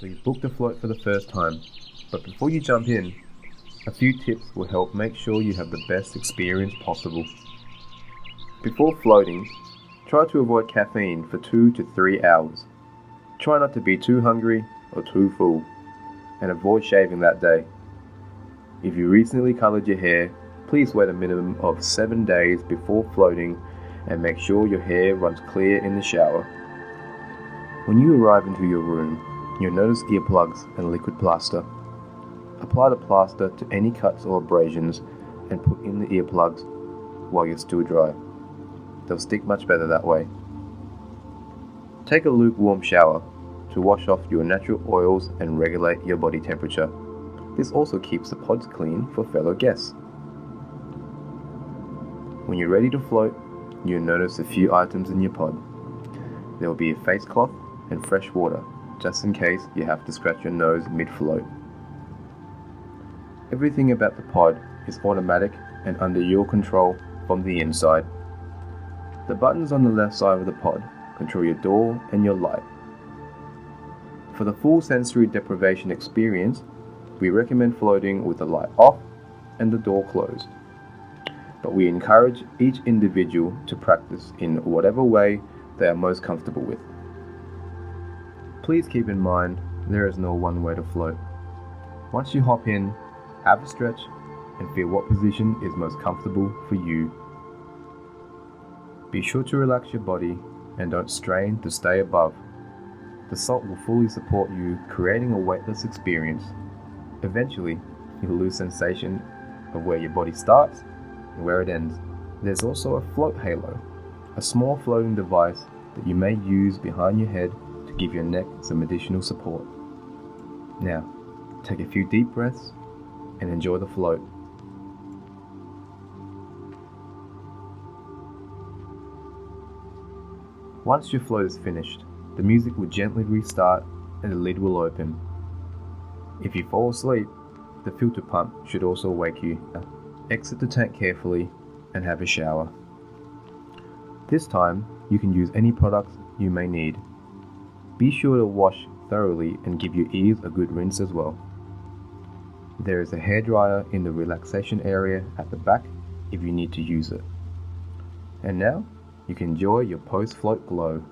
So you booked a float for the first time, but before you jump in, a few tips will help make sure you have the best experience possible. Before floating, try to avoid caffeine for 2 to 3 hours. Try not to be too hungry or too full, and avoid shaving that day. If you recently colored your hair, please wait a minimum of 7 days before floating and make sure your hair runs clear in the shower. When you arrive into your room, you'll notice earplugs and liquid plaster. Apply the plaster to any cuts or abrasions and put in the earplugs while you're still dry. They'll stick much better that way. Take a lukewarm shower to wash off your natural oils and regulate your body temperature. This also keeps the pods clean for fellow guests. When you're ready to float, you'll notice a few items in your pod. There will be a face cloth and fresh water, just in case you have to scratch your nose mid-float. Everything about the pod is automatic and under your control from the inside. The buttons on the left side of the pod control your door and your light. For the full sensory deprivation experience, we recommend floating with the light off and the door closed. But we encourage each individual to practice in whatever way they are most comfortable with. Please keep in mind, there is no one way to float. Once you hop in, have a stretch and feel what position is most comfortable for you. Be sure to relax your body and don't strain to stay above. The salt will fully support you, creating a weightless experience. Eventually, you'll lose sensation of where your body starts and where it ends. There's also a float halo, a small floating device that you may use behind your head to give your neck some additional support. Now, take a few deep breaths and enjoy the float. Once your float is finished, the music will gently restart and the lid will open. If you fall asleep, the filter pump should also wake you. Exit the tank carefully and have a shower. This time, you can use any products you may need. Be sure to wash thoroughly and give your ears a good rinse as well. There is a hairdryer in the relaxation area at the back if you need to use it. And now, you can enjoy your post-float glow.